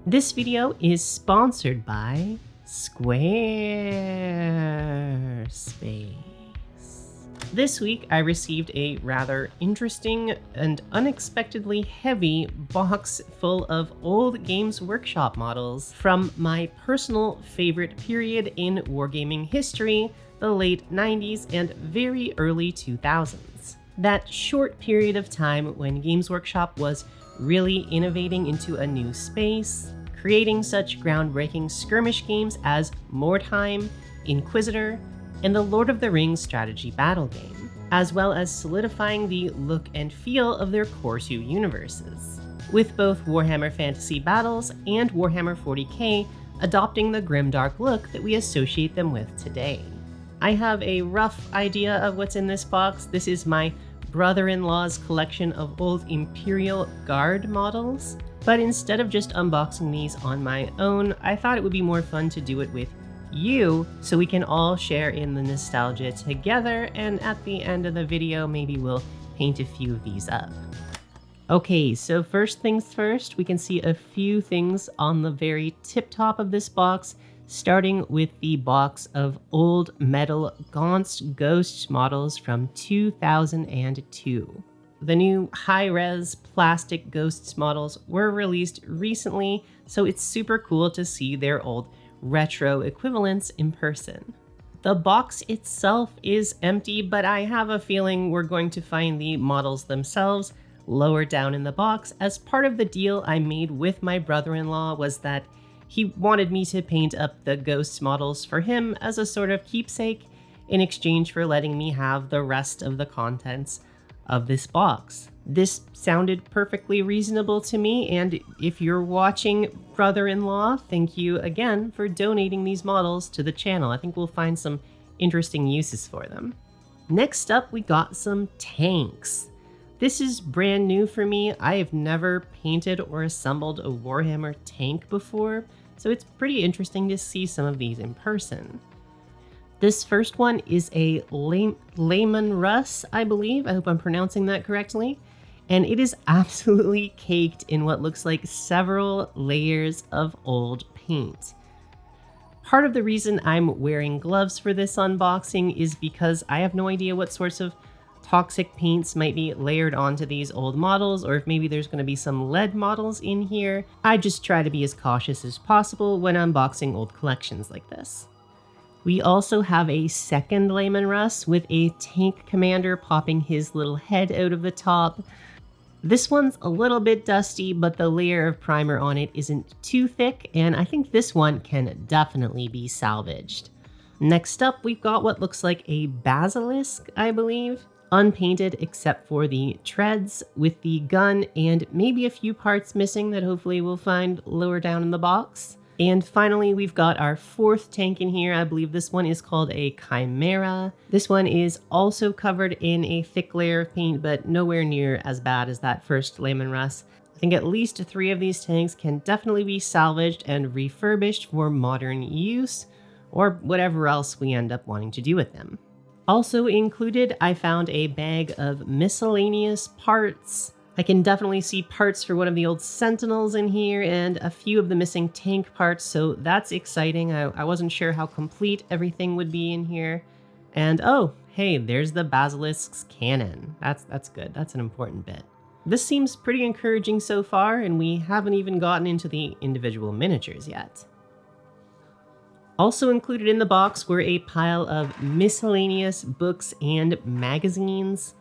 This video is sponsored by Squarespace. This week I received a rather interesting and unexpectedly heavy box full of old Games Workshop models from my personal favorite period in wargaming history, the late 90s and very early 2000s. That short period of time when Games Workshop was really innovating into a new space, creating such groundbreaking skirmish games as Mordheim, Inquisitor, and the Lord of the Rings strategy battle game, as well as solidifying the look and feel of their core two universes, with both Warhammer Fantasy Battles and Warhammer 40k adopting the grimdark look that we associate them with today. I have a rough idea of what's in this box. This is my brother-in-law's collection of old Imperial Guard models, but instead of just unboxing these on my own, I thought it would be more fun to do it with you so we can all share in the nostalgia together, and at the end of the video maybe we'll paint a few of these up. Okay, so first things first, we can see a few things on the very tip top of this box, starting with the box of old metal Gaunt's Ghosts models from 2002. The new high-res plastic Ghosts models were released recently, so it's super cool to see their old retro equivalents in person. The box itself is empty, but I have a feeling we're going to find the models themselves lower down in the box, as part of the deal I made with my brother-in-law was that he wanted me to paint up the Ghosts models for him as a sort of keepsake in exchange for letting me have the rest of the contents of this box. This sounded perfectly reasonable to me, and if you're watching, brother-in-law, thank you again for donating these models to the channel. I think we'll find some interesting uses for them. Next up, we got some tanks. This is brand new for me. I have never painted or assembled a Warhammer tank before, so it's pretty interesting to see some of these in person. This first one is a Lehman Russ, I believe. I hope I'm pronouncing that correctly. And it is absolutely caked in what looks like several layers of old paint. Part of the reason I'm wearing gloves for this unboxing is because I have no idea what sorts of toxic paints might be layered onto these old models, or if maybe there's going to be some lead models in here. I just try to be as cautious as possible when unboxing old collections like this. We also have a second Lehman Russ with a tank commander popping his little head out of the top. This one's a little bit dusty, but the layer of primer on it isn't too thick, and I think this one can definitely be salvaged. Next up, we've got what looks like a basilisk, I believe. Unpainted except for the treads, with the gun and maybe a few parts missing that hopefully we'll find lower down in the box. And finally, we've got our fourth tank in here. I believe this one is called a Chimera. This one is also covered in a thick layer of paint, but nowhere near as bad as that first Lehman Russ. I think at least 3 of these tanks can definitely be salvaged and refurbished for modern use, or whatever else we end up wanting to do with them. Also included, I found a bag of miscellaneous parts. I can definitely see parts for one of the old Sentinels in here and a few of the missing tank parts, so that's exciting. I wasn't sure how complete everything would be in here. And oh, hey, there's the Basilisk's cannon. That's good. That's an important bit. This seems pretty encouraging so far, and we haven't even gotten into the individual miniatures yet. Also included in the box were a pile of miscellaneous books and magazines.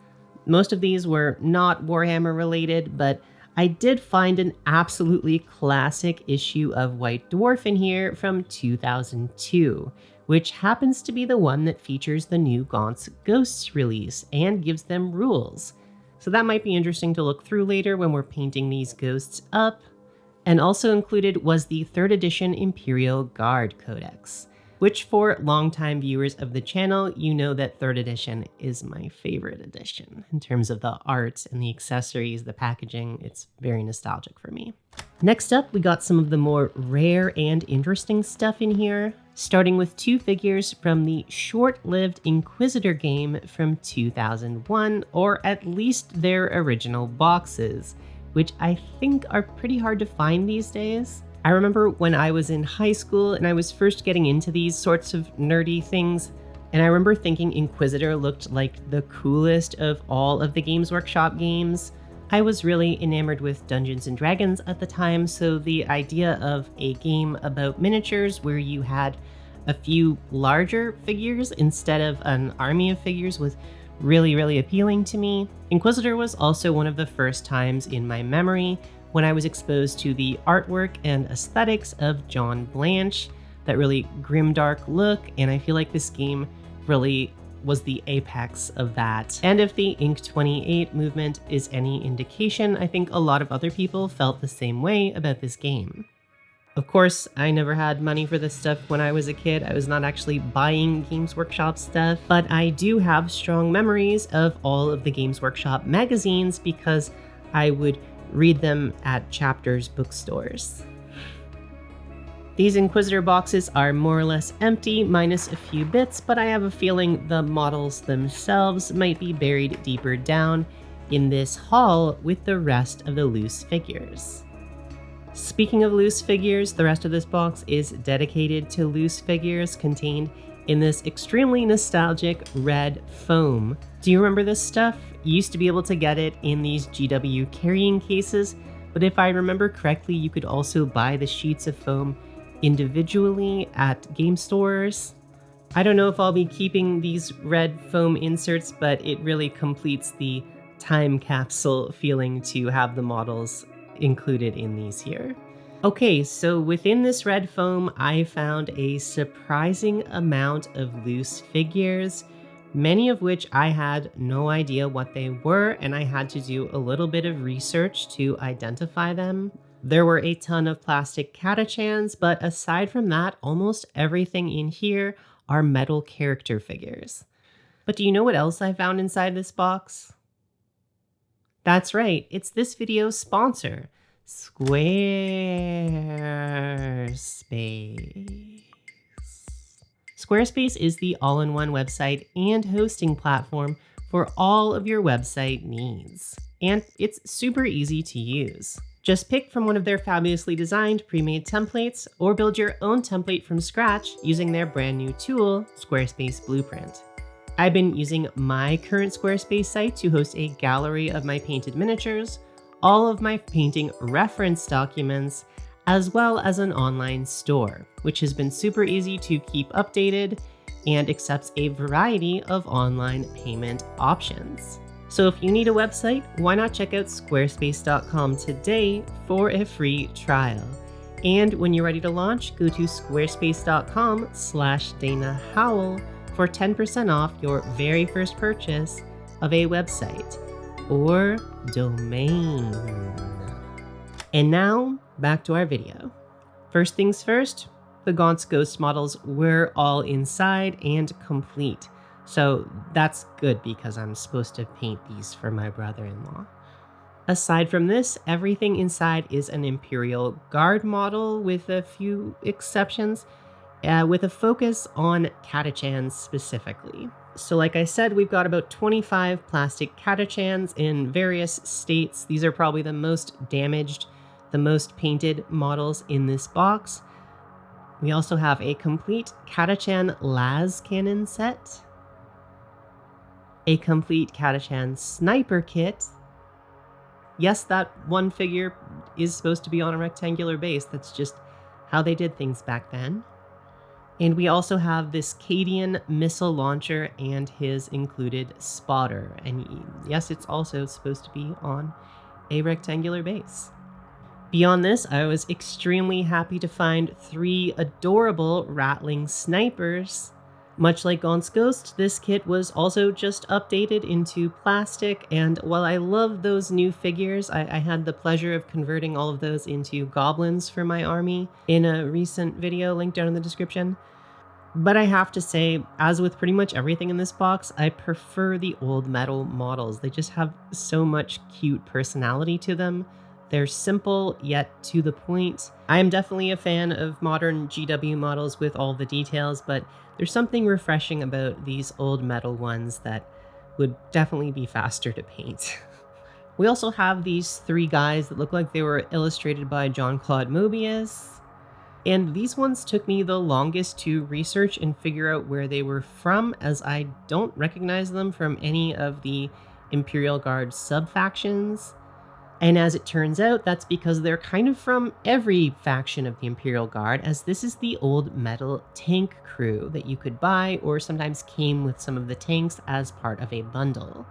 Most of these were not Warhammer related, but I did find an absolutely classic issue of White Dwarf in here from 2002, which happens to be the one that features the new Gaunt's Ghosts release and gives them rules. So that might be interesting to look through later when we're painting these ghosts up. And also included was the 3rd edition Imperial Guard Codex, which for longtime viewers of the channel, you know that 3rd edition is my favorite edition. In terms of the art and the accessories, the packaging, it's very nostalgic for me. Next up, we got some of the more rare and interesting stuff in here, starting with 2 figures from the short-lived Inquisitor game from 2001, or at least their original boxes, which I think are pretty hard to find these days. I remember when I was in high school and I was first getting into these sorts of nerdy things, and I remember thinking Inquisitor looked like the coolest of all of the Games Workshop games. I was really enamored with Dungeons & Dragons at the time, so the idea of a game about miniatures where you had a few larger figures instead of an army of figures was really appealing to me. Inquisitor was also one of the first times in my memory when I was exposed to the artwork and aesthetics of John Blanche, that really grimdark look, and I feel like this game really was the apex of that. And if the Inc. 28 movement is any indication, I think a lot of other people felt the same way about this game. Of course, I never had money for this stuff when I was a kid. I was not actually buying Games Workshop stuff, but I do have strong memories of all of the Games Workshop magazines because I would read them at Chapters bookstores. These Inquisitor boxes are more or less empty, minus a few bits, but I have a feeling the models themselves might be buried deeper down in this haul with the rest of the loose figures. Speaking of loose figures, the rest of this box is dedicated to loose figures contained in this extremely nostalgic red foam. Do you remember this stuff? You used to be able to get it in these GW carrying cases, but if I remember correctly, you could also buy the sheets of foam individually at game stores. I don't know if I'll be keeping these red foam inserts, but it really completes the time capsule feeling to have the models included in these here. Okay, so within this red foam, I found a surprising amount of loose figures, many of which I had no idea what they were, and I had to do a little bit of research to identify them. There were a ton of plastic Catachans, but aside from that, almost everything in here are metal character figures. But do you know what else I found inside this box? That's right, it's this video's sponsor, Squarespace. Squarespace is the all-in-one website and hosting platform for all of your website needs. And it's super easy to use. Just pick from one of their fabulously designed pre-made templates or build your own template from scratch using their brand new tool, Squarespace Blueprint. I've been using my current Squarespace site to host a gallery of my painted miniatures, all of my painting reference documents, as well as an online store, which has been super easy to keep updated and accepts a variety of online payment options. So if you need a website, why not check out squarespace.com today for a free trial. And when you're ready to launch, go to squarespace.com/Dana Howl for 10% off your very first purchase of a website or domain. And now, back to our video. First things first, the Gaunt's Ghost models were all inside and complete. So that's good because I'm supposed to paint these for my brother-in-law. Aside from this, everything inside is an Imperial Guard model with a few exceptions, with a focus on Catachans specifically. So like I said, we've got about 25 plastic Catachans in various states. These are probably the most damaged, the most painted models in this box. We also have a complete Catachan las cannon set, a complete Catachan sniper kit. Yes, that one figure is supposed to be on a rectangular base. That's just how they did things back then. And we also have this Cadian missile launcher and his included spotter. And yes, it's also supposed to be on a rectangular base. Beyond this, I was extremely happy to find 3 adorable Rattling snipers. Much like Gaunt's Ghost, this kit was also just updated into plastic, and while I love those new figures, I had the pleasure of converting all of those into goblins for my army in a recent video linked down in the description. But I have to say, as with pretty much everything in this box, I prefer the old metal models. They just have so much cute personality to them. They're simple, yet to the point. I am definitely a fan of modern GW models with all the details, but there's something refreshing about these old metal ones that would definitely be faster to paint. We also have these 3 guys that look like they were illustrated by Jean-Claude Mobius. And these ones took me the longest to research and figure out where they were from, as I don't recognize them from any of the Imperial Guard sub-factions. And as it turns out, that's because they're kind of from every faction of the Imperial Guard, as this is the old metal tank crew that you could buy or sometimes came with some of the tanks as part of a bundle.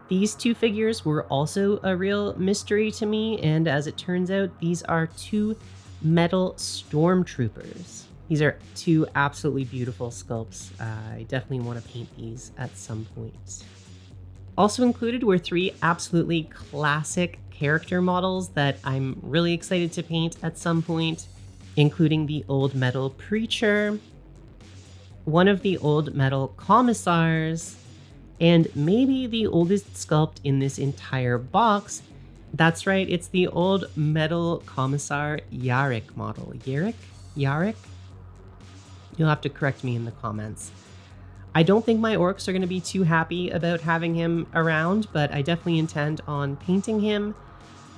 These 2 figures were also a real mystery to me, and as it turns out, these are 2 metal stormtroopers. These are 2 absolutely beautiful sculpts. I definitely want to paint these at some point. Also included were 3 absolutely classic character models that I'm really excited to paint at some point, including the old metal preacher, one of the old metal commissars, and maybe the oldest sculpt in this entire box. That's right, it's the old metal commissar Yarrick model. Yarrick? You'll have to correct me in the comments. I don't think my orcs are going to be too happy about having him around, but I definitely intend on painting him.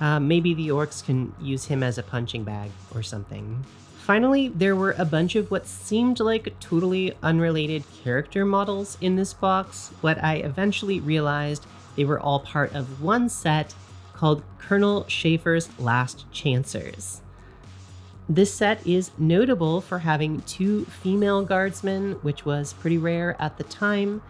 Maybe the orcs can use him as a punching bag or something. Finally, there were a bunch of what seemed like totally unrelated character models in this box, but I eventually realized they were all part of one set called Colonel Schaefer's Last Chancers. This set is notable for having 2 female guardsmen, which was pretty rare at the time.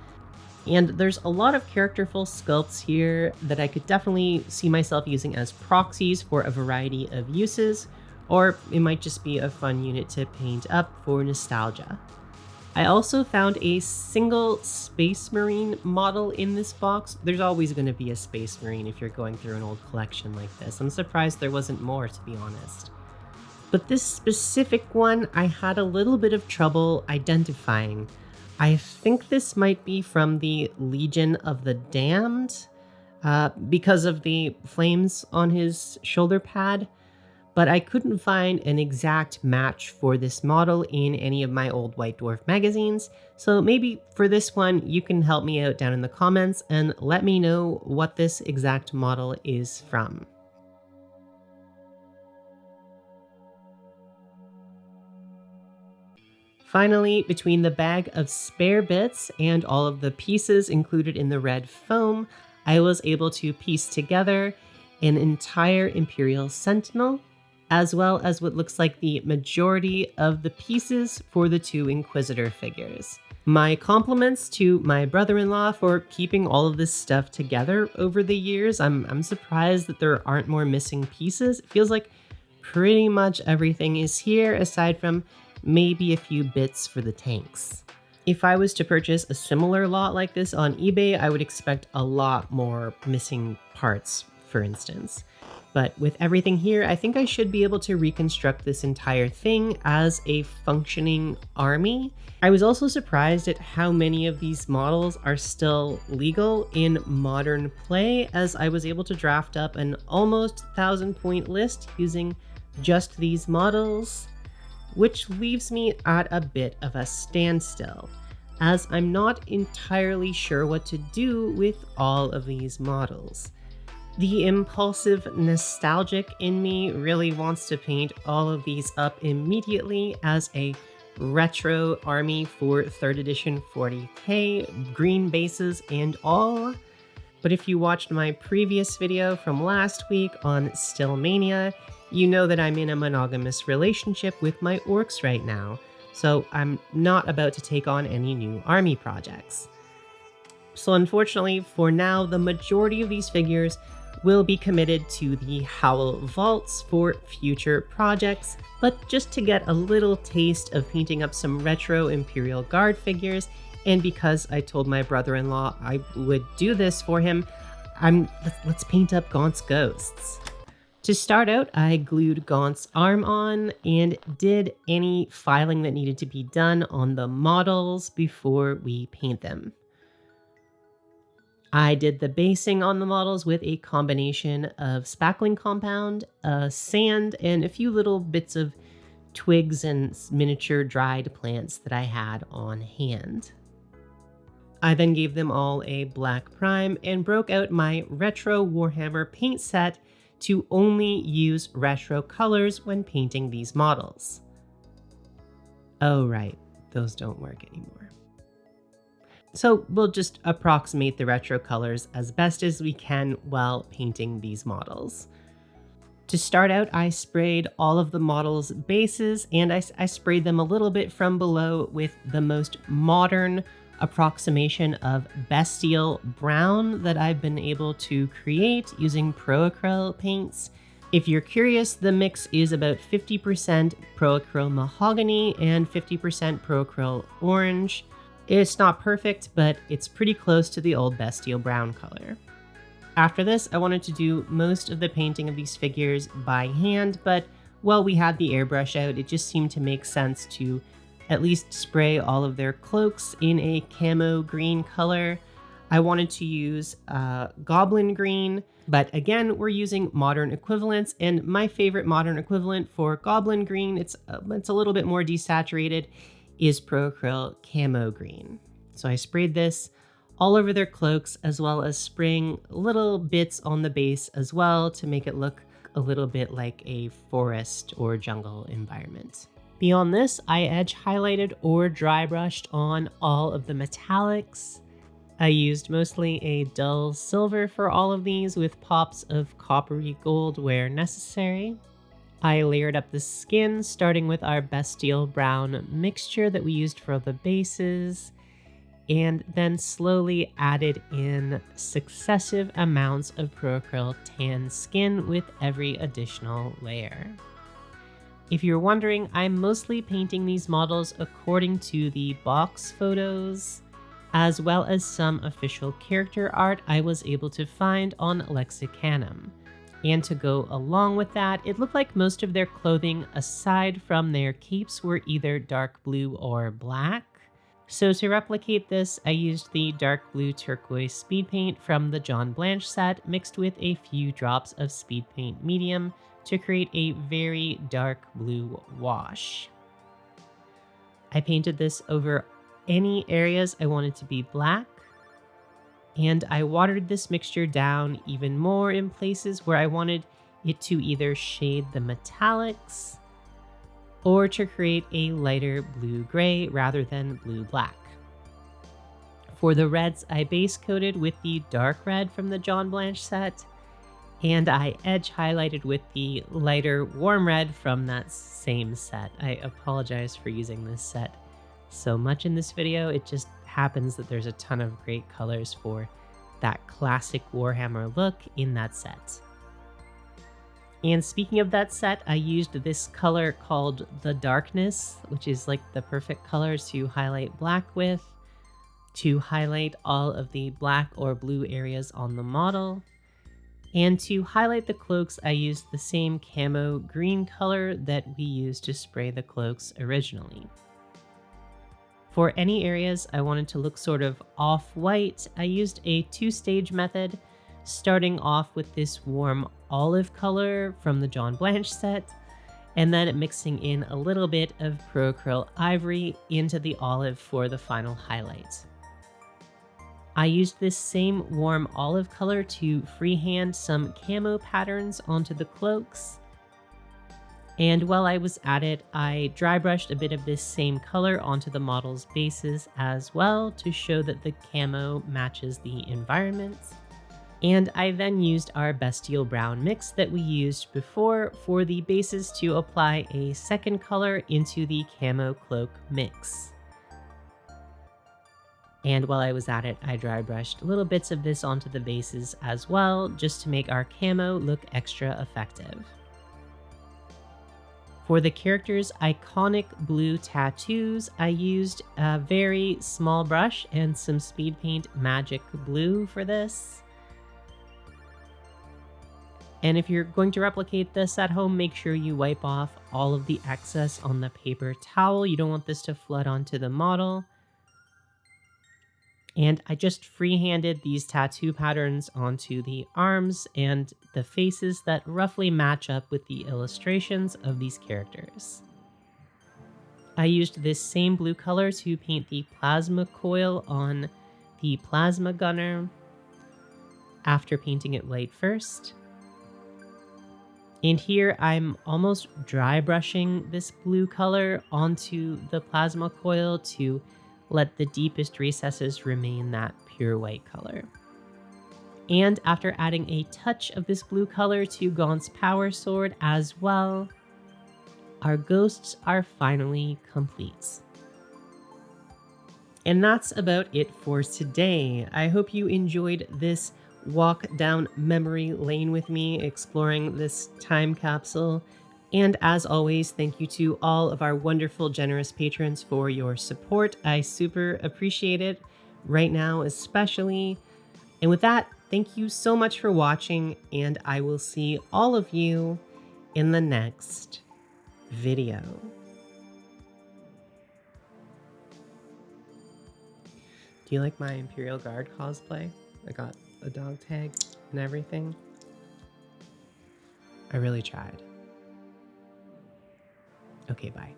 And there's a lot of characterful sculpts here that I could definitely see myself using as proxies for a variety of uses, or it might just be a fun unit to paint up for nostalgia. I also found a single Space Marine model in this box. There's always going to be a Space Marine if you're going through an old collection like this. I'm surprised there wasn't more, to be honest. But this specific one, I had a little bit of trouble identifying. I think this might be from the Legion of the Damned, because of the flames on his shoulder pad, but I couldn't find an exact match for this model in any of my old White Dwarf magazines, so maybe for this one you can help me out down in the comments and let me know what this exact model is from. Finally, between the bag of spare bits and all of the pieces included in the red foam, I was able to piece together an entire Imperial Sentinel, as well as what looks like the majority of the pieces for the 2 Inquisitor figures. My compliments to my brother-in-law for keeping all of this stuff together over the years. I'm surprised that there aren't more missing pieces. It feels like pretty much everything is here, aside from maybe a few bits for the tanks. If I was to purchase a similar lot like this on eBay, I would expect a lot more missing parts, for instance. But with everything here, I think I should be able to reconstruct this entire thing as a functioning army. I was also surprised at how many of these models are still legal in modern play, as I was able to draft up an almost 1,000-point list using just these models, which leaves me at a bit of a standstill, as I'm not entirely sure what to do with all of these models. The impulsive nostalgic in me really wants to paint all of these up immediately as a retro army for 3rd edition 40k, green bases and all. But if you watched my previous video from last week on Stillmania, you know that I'm in a monogamous relationship with my orcs right now, so I'm not about to take on any new army projects. So unfortunately, for now, the majority of these figures will be committed to the Howl vaults for future projects, but just to get a little taste of painting up some retro Imperial Guard figures, and because I told my brother-in-law I would do this for him, let's paint up Gaunt's ghosts. To start out, I glued Gaunt's arm on and did any filing that needed to be done on the models before we paint them. I did the basing on the models with a combination of spackling compound, sand, and a few little bits of twigs and miniature dried plants that I had on hand. I then gave them all a black prime and broke out my retro Warhammer paint set to only use retro colors when painting these models. Oh right, those don't work anymore. So we'll just approximate the retro colors as best as we can while painting these models. To start out, I sprayed all of the models' bases, and I sprayed them a little bit from below with the most modern approximation of Bestial Brown that I've been able to create using Pro Acryl paints. If you're curious, the mix is about 50% Pro Acryl Mahogany and 50% Pro Acryl Orange. It's not perfect, but it's pretty close to the old Bestial Brown color. After this, I wanted to do most of the painting of these figures by hand, but while we had the airbrush out, it just seemed to make sense to at least spray all of their cloaks in a camo green color. I wanted to use Goblin Green, but again, we're using modern equivalents, and my favorite modern equivalent for Goblin Green, it's a little bit more desaturated, is Pro Acryl Camo Green. So I sprayed this all over their cloaks, as well as spraying little bits on the base as well to make it look a little bit like a forest or jungle environment. Beyond this, I edge highlighted or dry brushed on all of the metallics. I used mostly a dull silver for all of these with pops of coppery gold where necessary. I layered up the skin, starting with our Bestial Brown mixture that we used for the bases, and then slowly added in successive amounts of Pro Acryl tan skin with every additional layer. If you're wondering, I'm mostly painting these models according to the box photos, as well as some official character art I was able to find on Lexicanum. And to go along with that, it looked like most of their clothing, aside from their capes, were either dark blue or black. So to replicate this, I used the dark blue turquoise speed paint from the John Blanche set mixed with a few drops of speed paint medium to create a very dark blue wash. I painted this over any areas I wanted to be black, and I watered this mixture down even more in places where I wanted it to either shade the metallics or to create a lighter blue-gray rather than blue-black. For the reds, I base coated with the dark red from the John Blanche set, and I edge highlighted with the lighter warm red from that same set. I apologize for using this set so much in this video. It just happens that there's a ton of great colors for that classic Warhammer look in that set. And speaking of that set, I used this color called the Darkness, which is like the perfect color to highlight black with, to highlight all of the black or blue areas on the model. And to highlight the cloaks, I used the same camo green color that we used to spray the cloaks originally. For any areas I wanted to look sort of off-white, I used a two-stage method, starting off with this warm olive color from the John Blanche set, and then mixing in a little bit of Pro Acryl Ivory into the olive for the final highlight. I used this same warm olive color to freehand some camo patterns onto the cloaks, and while I was at it, I dry brushed a bit of this same color onto the model's bases as well to show that the camo matches the environment. And I then used our Bestial Brown mix that we used before for the bases to apply a second color into the camo cloak mix. And while I was at it, I dry brushed little bits of this onto the bases as well, just to make our camo look extra effective. For the characters' iconic blue tattoos, I used a very small brush and some speed paint magic blue for this. And if you're going to replicate this at home, make sure you wipe off all of the excess on the paper towel. You don't want this to flood onto the model. And I just freehanded these tattoo patterns onto the arms and the faces that roughly match up with the illustrations of these characters. I used this same blue color to paint the plasma coil on the plasma gunner after painting it white first. And here I'm almost dry brushing this blue color onto the plasma coil to let the deepest recesses remain that pure white color. And after adding a touch of this blue color to Gaunt's power sword as well, our ghosts are finally complete. And that's about it for today. I hope you enjoyed this walk down memory lane with me, exploring this time capsule. And as always, thank you to all of our wonderful, generous patrons for your support. I super appreciate it right now, especially. And with that, thank you so much for watching, and I will see all of you in the next video. Do you like my Imperial Guard cosplay? I got a dog tag and everything. I really tried. Okay, bye.